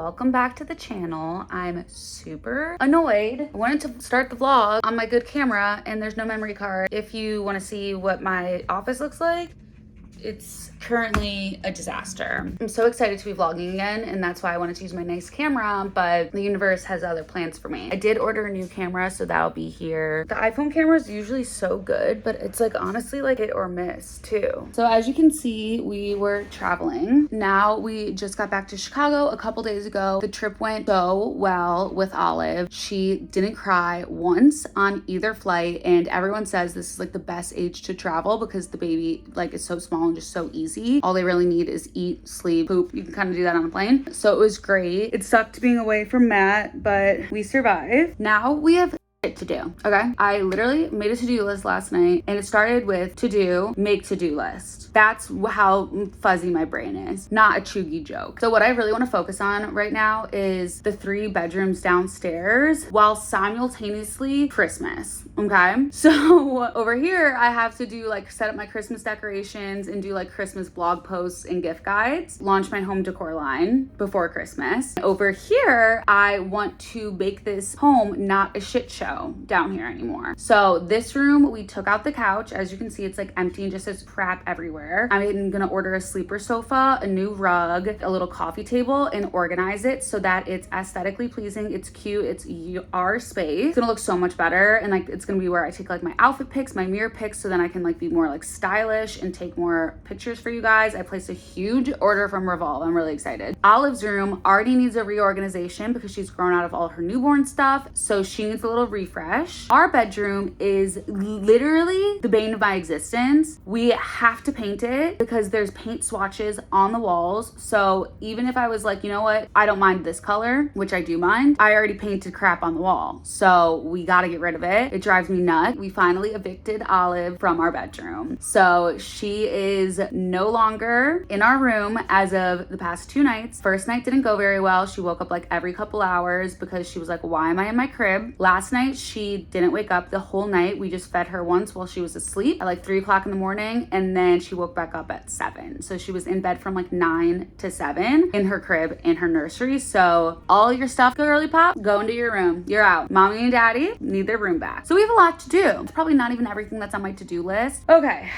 welcome back to the channel. I'm super annoyed. I wanted to start the vlog on my good camera and there's no memory card. If you want to see what my office looks like, it's currently a disaster. I'm so excited to be vlogging again, and that's why I wanted to use my nice camera, but the universe has other plans for me. I did order a new camera, so that'll be here. The iPhone camera is usually so good, but it's like honestly like hit or miss too. So as you can see, we were traveling. Now we just got back to Chicago a couple days ago. The trip went so well with Olive. She didn't cry once on either flight, and everyone says this is like the best age to travel because the baby like is so small and just so easy. All they really need is eat, sleep, poop. You can kind of do that on a plane. So it was great. It sucked being away from Matt, but we survived. Now we have shit to do. Okay, I literally made a to-do list last night, and it started with to do, make to-do list. That's how fuzzy my brain is, not a chuggy joke. So what I really want to focus on right now is the 3 bedrooms downstairs while simultaneously Christmas. Okay, so over here I have to do like set up my Christmas decorations and do like Christmas blog posts and gift guides, launch my home decor line before Christmas. Over here I want to make this home not a shit show down here anymore. So this room, we took out the couch. As you can see, it's like empty and just says crap everywhere. I'm gonna order a sleeper sofa, a new rug, a little coffee table, and organize it so that it's aesthetically pleasing, it's cute, it's our space. It's gonna look so much better, and like it's gonna be where I take like my outfit pics, my mirror pics, so then I can like be more like stylish and take more pictures for you guys. I placed a huge order from Revolve. I'm really excited. Olive's room already needs a reorganization because she's grown out of all her newborn stuff, so she needs a little refresh. Our bedroom is literally the bane of my existence. We have to paint it because there's paint swatches on the walls. So even if I was like, you know what, I don't mind this color, which I do mind, I already painted crap on the wall. So we got to get rid of it. It drives me nuts. We finally evicted Olive from our bedroom. So she is no longer in our room as of the past 2 nights. First night didn't go very well. She woke up like every couple hours because she was like, why am I in my crib? Last night, she didn't wake up the whole night. We just fed her once while she was asleep at like 3 o'clock in the morning. And then she woke back up at 7. So she was in bed from like 9 to 7 in her crib in her nursery. So all your stuff, girly pop, go into your room. You're out. Mommy and daddy need their room back. So we have a lot to do. It's probably not even everything that's on my to-do list. Okay.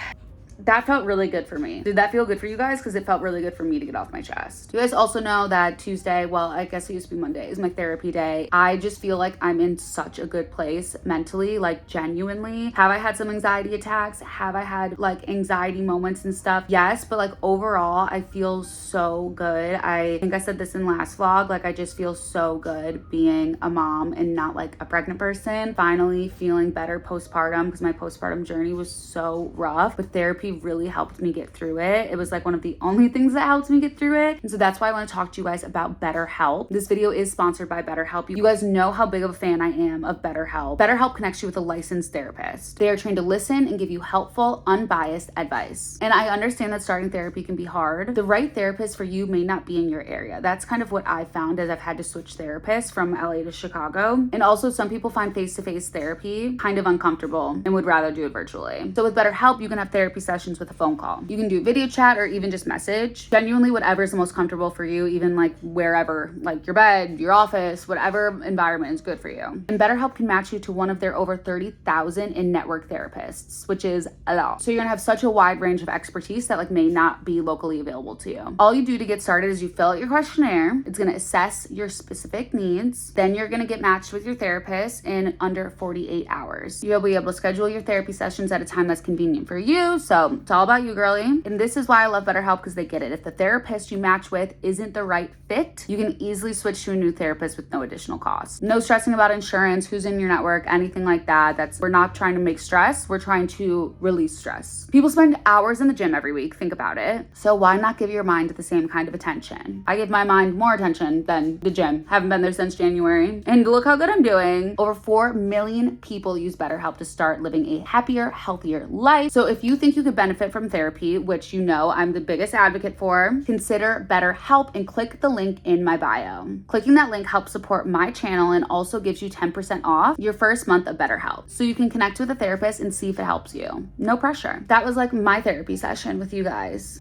That felt really good for me. Did that feel good for you guys? Because it felt really good for me to get off my chest. You guys also know that Tuesday, well, I guess it used to be Monday, is my therapy day. I just feel like I'm in such a good place mentally, like genuinely. Have I had some anxiety attacks? Have I had like anxiety moments and stuff? Yes, but like overall, I feel so good. I think I said this in last vlog, like I just feel so good being a mom and not like a pregnant person. Finally feeling better postpartum because my postpartum journey was so rough, but therapy really helped me get through it. It was like one of the only things that helped me get through it. And so that's why I want to talk to you guys about BetterHelp. This video is sponsored by BetterHelp. You guys know how big of a fan I am of BetterHelp. BetterHelp connects you with a licensed therapist. They are trained to listen and give you helpful, unbiased advice. And I understand that starting therapy can be hard. The right therapist for you may not be in your area. That's kind of what I found as I've had to switch therapists from LA to Chicago. And also some people find face-to-face therapy kind of uncomfortable and would rather do it virtually. So with BetterHelp, you can have therapy sessions with a phone call. You can do video chat or even just message. Genuinely, whatever is the most comfortable for you, even like wherever, like your bed, your office, whatever environment is good for you. And BetterHelp can match you to one of their over 30,000 in-network therapists, which is a lot. So you're gonna have such a wide range of expertise that like may not be locally available to you. All you do to get started is you fill out your questionnaire. It's gonna assess your specific needs. Then you're gonna get matched with your therapist in under 48 hours. You'll be able to schedule your therapy sessions at a time that's convenient for you. So it's all about you, girly. And this is why I love BetterHelp, because they get it. If the therapist you match with isn't the right fit, you can easily switch to a new therapist with no additional cost. No stressing about insurance, who's in your network, anything like that. We're not trying to make stress. We're trying to release stress. People spend hours in the gym every week. Think about it. So why not give your mind the same kind of attention? I give my mind more attention than the gym. Haven't been there since January. And look how good I'm doing. Over 4 million people use BetterHelp to start living a happier, healthier life. So if you think you could benefit from therapy, which you know I'm the biggest advocate for, consider BetterHelp and click the link in my bio. Clicking that link helps support my channel and also gives you 10% off your first month of BetterHelp. So you can connect with a therapist and see if it helps you. No pressure. That was like my therapy session with you guys.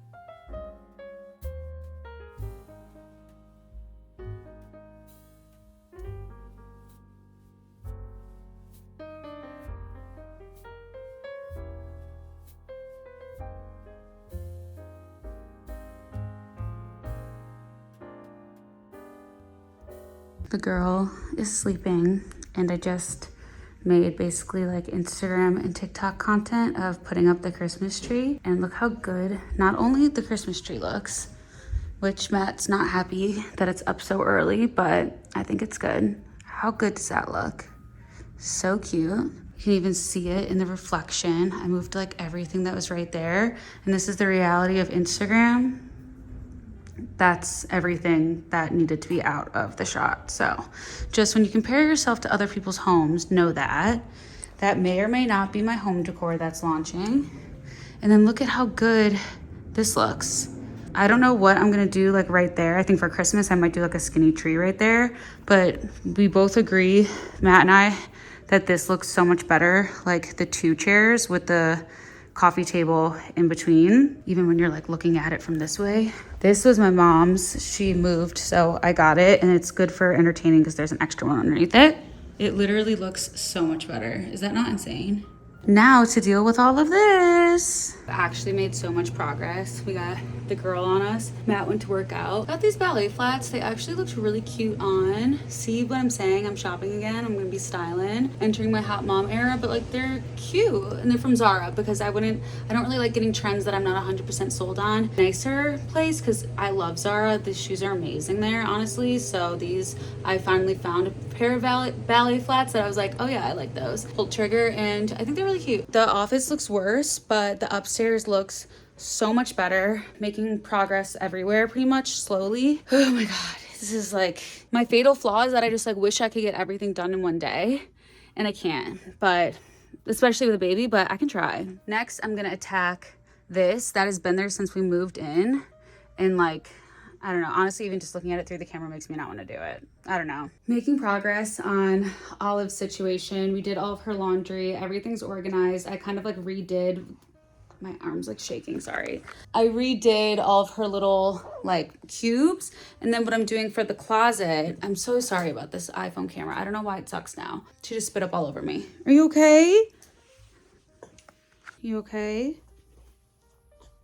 The girl is sleeping, and I just made basically like Instagram and TikTok content of putting up the Christmas tree. And look how good not only the Christmas tree looks, which Matt's not happy that it's up so early, but I think it's good. How good does that look? So cute. You can even see it in the reflection. I moved like everything that was right there. And this is the reality of Instagram. That's everything that needed to be out of the shot. So just when you compare yourself to other people's homes, know that may or may not be my home decor that's launching. And then look at how good this looks. I don't know what I'm gonna do like right there. I think for Christmas, I might do like a skinny tree right there, but we both agree, Matt and I, that this looks so much better. Like the 2 chairs with the coffee table in between, even when you're like looking at it from this way. This was my mom's. She moved, so I got it, and it's good for entertaining because there's an extra one underneath it. It literally looks so much better. Is that not insane? Now to deal with all of this. I actually made so much progress. We got the girl on us. Matt went to work out. Got these ballet flats. They actually looked really cute on. See what I'm saying? I'm shopping again. I'm gonna be styling, entering my hot mom era, but like they're cute, and they're from Zara because I don't really like getting trends that I'm not 100% sold on. Nicer place because I love Zara. The shoes are amazing there, honestly. So these, I finally found a pair of ballet flats that I was like, oh yeah, I like those. Pulled trigger, and I think they're really cute. The office looks worse, but the upstairs looks so much better. Making progress everywhere pretty much slowly. Oh my God. This is like my fatal flaw is that I just like wish I could get everything done in one day, and I can't, but especially with a baby, but I can try. Next, I'm gonna attack this that has been there since we moved in, and like, I don't know, honestly, even just looking at it through the camera makes me not want to do it. I don't know. Making progress on Olive's situation. We did all of her laundry. Everything's organized. I kind of like redid, my arm's like shaking, sorry. I redid all of her little like cubes. And then what I'm doing for the closet, I'm so sorry about this iPhone camera. I don't know why it sucks now. She just spit up all over me. Are you okay? You okay?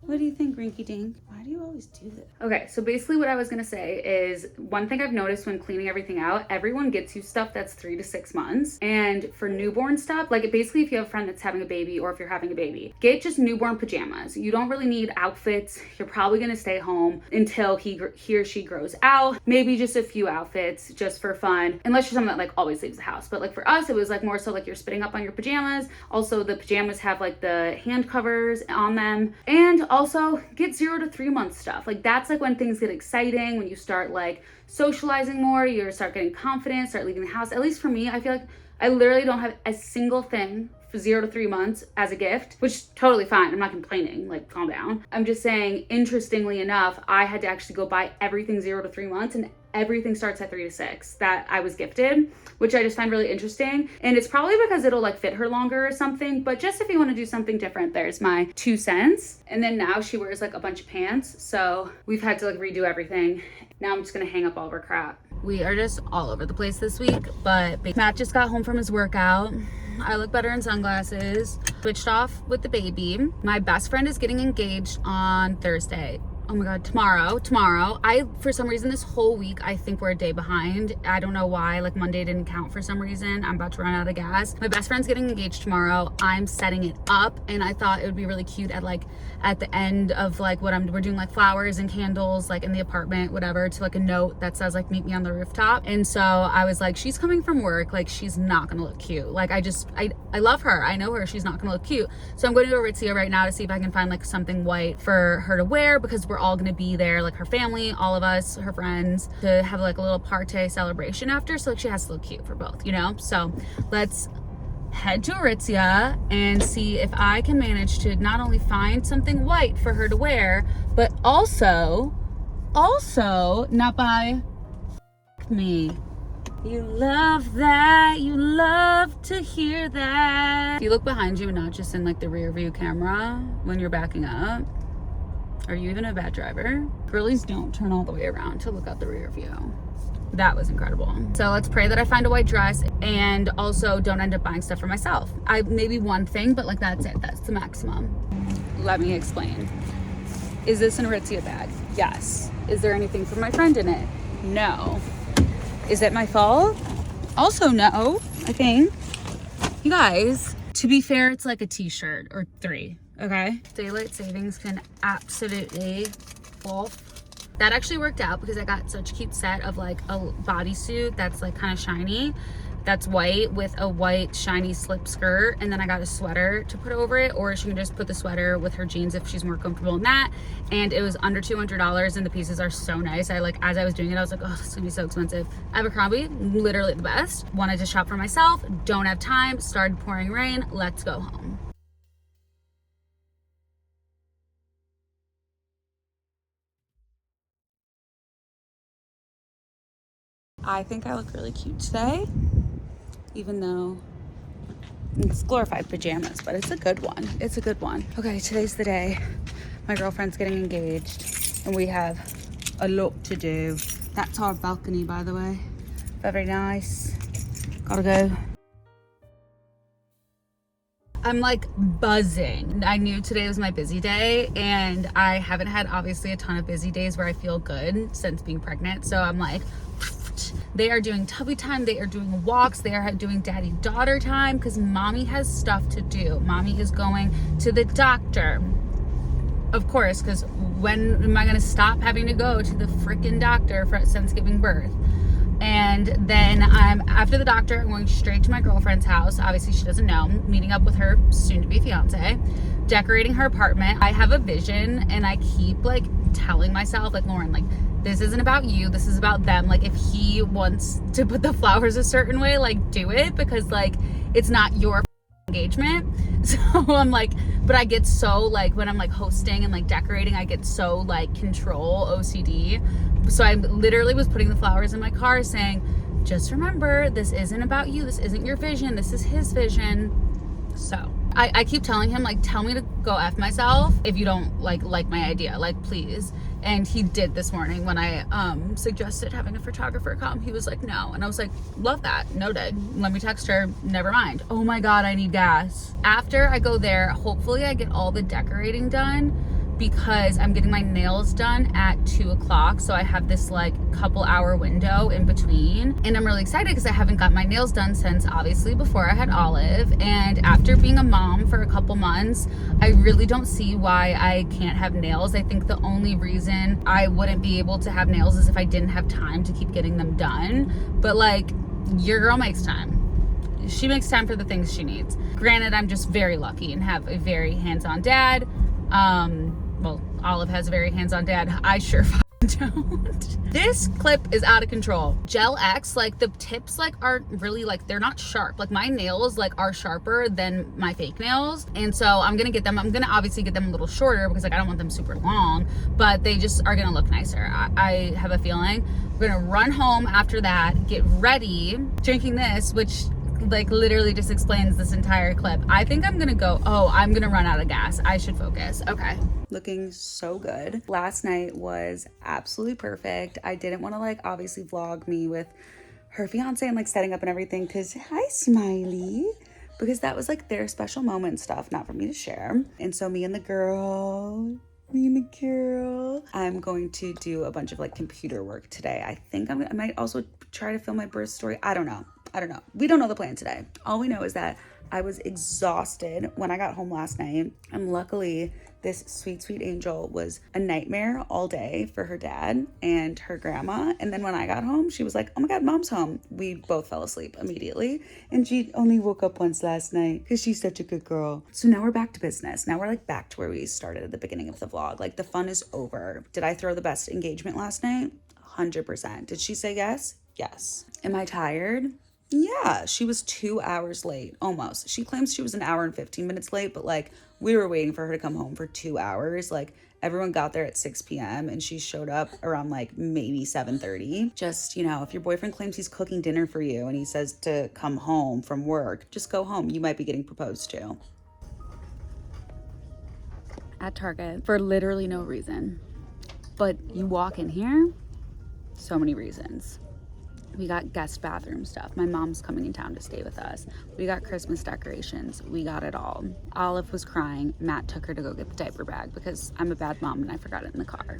What do you think, Rinky Dink? Why do you always do this? Okay, so basically what I was gonna say is one thing I've noticed when cleaning everything out, everyone gets you stuff that's 3 to 6 months. And for newborn stuff, like basically if you have a friend that's having a baby or if you're having a baby, get just newborn pajamas. You don't really need outfits. You're probably gonna stay home until he or she grows out. Maybe just a few outfits just for fun, unless you're someone that like always leaves the house. But like for us, it was like more so like you're spitting up on your pajamas. Also the pajamas have like the hand covers on them. And also get 0 to 3 month stuff. Like that's like when things get exciting, when you start like socializing more, you start getting confident, start leaving the house. At least for me, I feel like I literally don't have a single thing for 0 to 3 months as a gift, which is totally fine. I'm not complaining, like calm down. I'm just saying, interestingly enough, I had to actually go buy everything 0 to 3 months, and everything starts at 3 to 6 that I was gifted, which I just find really interesting. And it's probably because it'll like fit her longer or something, but just if you want to do something different, there's my 2 cents. And then now she wears like a bunch of pants. So we've had to like redo everything. Now I'm just gonna hang up all of her crap. We are just all over the place this week, but Matt just got home from his workout. I look better in sunglasses. Switched off with the baby. My best friend is getting engaged on Thursday. Oh my God, tomorrow. For some reason, this whole week, I think we're a day behind. I don't know why, like Monday didn't count for some reason. I'm about to run out of gas. My best friend's getting engaged tomorrow. I'm setting it up, and I thought it would be really cute at the end of like we're doing like flowers and candles, like in the apartment, whatever, to like a note that says like, meet me on the rooftop. And so I was like, she's coming from work, like she's not gonna look cute. Like I love her, I know her, she's not gonna look cute. So I'm going to go to Aritzia right now to see if I can find like something white for her to wear, because we're all gonna be there, like her family, all of us, her friends, to have like a little party celebration after. So like she has to look cute for both, you know? So let's head to Aritzia and see if I can manage to not only find something white for her to wear, but also not buy me. You love that, you love to hear that. If you look behind you and not just in like the rear view camera when you're backing up, are you even a bad driver? Girlies don't turn all the way around to look out the rear view. That was incredible. So let's pray that I find a white dress and also don't end up buying stuff for myself. Maybe one thing, but like that's it. That's the maximum. Let me explain. Is this an Aritzia bag? Yes. Is there anything for my friend in it? No. Is it my fault? Also, no, I think. You guys, to be fair, it's like a t-shirt or 3, okay? Daylight savings can absolutely off. That actually worked out because I got such a cute set of like a bodysuit that's like kind of shiny. That's white with a white shiny slip skirt, and then I got a sweater to put over it, or she can just put the sweater with her jeans if she's more comfortable in that. And it was under $200 and the pieces are so nice. I like, as I was doing it, I was like, oh, this is gonna be so expensive. Abercrombie, literally the best. Wanted to shop for myself, don't have time, started pouring rain, let's go home. I think I look really cute today, even though it's glorified pajamas, but it's a good one. It's a good one. Okay, today's the day. My girlfriend's getting engaged and we have a lot to do. That's our balcony, by the way. Very nice. Gotta go. I'm like buzzing. I knew today was my busy day and I haven't had obviously a ton of busy days where I feel good since being pregnant. So I'm like, they are doing tubby time, they are doing walks, they are doing daddy-daughter time because mommy has stuff to do. Mommy is going to the doctor. Of course, because when am I gonna stop having to go to the freaking doctor since giving birth? And then after the doctor, I'm going straight to my girlfriend's house. Obviously she doesn't know, meeting up with her soon-to-be fiance, decorating her apartment. I have a vision and I keep like telling myself, like, Lauren, like, this isn't about you, this is about them. Like, if he wants to put the flowers a certain way, like, do it, because like it's not your engagement. So I'm like, but I get so like, when I'm like hosting and like decorating, I get so like control OCD. So I literally was putting the flowers in my car saying, just remember, this isn't about you, this isn't your vision, this is his vision. So I keep telling him, like, tell me to go F myself if you don't like my idea, like, please. And he did this morning when I suggested having a photographer come. He was like, no. And I was like, love that, noted. Let me text her, never mind. Oh my God, I need gas. After I go there, hopefully I get all the decorating done because I'm getting my nails done at 2 o'clock. So I have this like couple hour window in between. And I'm really excited because I haven't got my nails done since obviously before I had Olive. And after being a mom for a couple months, I really don't see why I can't have nails. I think the only reason I wouldn't be able to have nails is if I didn't have time to keep getting them done. But like, your girl makes time. She makes time for the things she needs. Granted, I'm just very lucky and have a very hands-on dad. Well, Olive has a very hands-on dad. I sure don't. This clip is out of control. Gel X, like the tips like aren't really like, they're not sharp. Like my nails like are sharper than my fake nails. And so I'm gonna get them, I'm gonna obviously get them a little shorter because like I don't want them super long, but they just are gonna look nicer. I have a feeling. We're gonna run home after that, get ready, drinking this, which like literally just explains this entire clip. I think I'm gonna go, oh, I'm gonna run out of gas. I should focus. Okay. Looking so good. Last night was absolutely perfect. I didn't want to like obviously vlog me with her fiance and like setting up and everything because hi Smiley, because that was like their special moment and stuff, not for me to share. And so me and the girl, I'm going to do a bunch of like computer work today. I think I might also try to film my birth story. I don't know. We don't know the plan today. All we know is that I was exhausted when I got home last night. And luckily, this sweet, sweet angel was a nightmare all day for her dad and her grandma. And then when I got home, she was like, oh my God, mom's home. We both fell asleep immediately. And she only woke up once last night because she's such a good girl. So now we're back to business. Now we're like back to where we started at the beginning of the vlog. Like the fun is over. Did I throw the best engagement last night? 100%. Did she say yes? Yes. Am I tired? Yeah, she was 2 hours late, almost. She claims she was an hour and 15 minutes late, but like we were waiting for her to come home for 2 hours. Like everyone got there at 6 p.m. and she showed up around like maybe 7:30. Just, you know, if your boyfriend claims he's cooking dinner for you and he says to come home from work, just go home. You might be getting proposed to. At Target for literally no reason. But you walk in here, so many reasons. We got guest bathroom stuff. My mom's coming in town to stay with us. We got Christmas decorations. We got it all. Olive was crying. Matt took her to go get the diaper bag because I'm a bad mom and I forgot it in the car.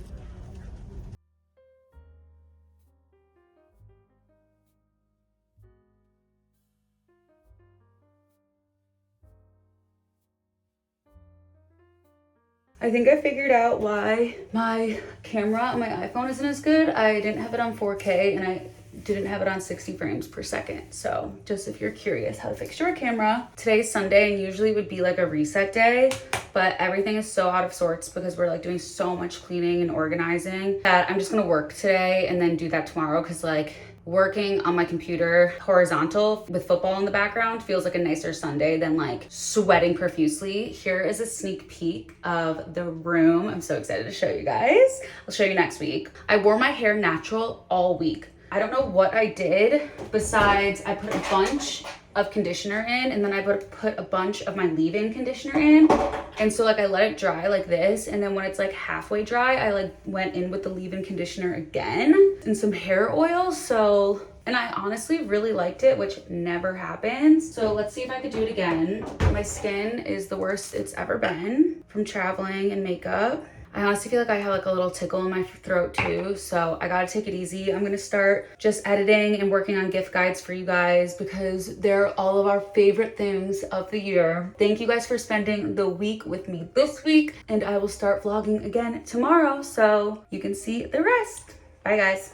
I think I figured out why my camera on my iPhone isn't as good. I didn't have it on 4K and I didn't have it on 60 frames per second. So just if you're curious how to fix your camera, today's Sunday and usually would be like a reset day, but everything is so out of sorts because we're like doing so much cleaning and organizing that I'm just gonna work today and then do that tomorrow, because like working on my computer horizontal with football in the background feels like a nicer Sunday than like sweating profusely. Here is a sneak peek of the room. I'm so excited to show you guys. I'll show you next week. I wore my hair natural all week. I don't know what I did besides I put a bunch of conditioner in and then I put a bunch of my leave-in conditioner in. And so like I let it dry like this, and then when it's like halfway dry, I like went in with the leave-in conditioner again and some hair oil. So, and I honestly really liked it, which never happens. So let's see if I could do it again. My skin is the worst it's ever been from traveling and makeup. I honestly feel like I have like a little tickle in my throat too, so I gotta take it easy. I'm gonna start just editing and working on gift guides for you guys because they're all of our favorite things of the year. Thank you guys for spending the week with me this week, and I will start vlogging again tomorrow so you can see the rest. Bye guys.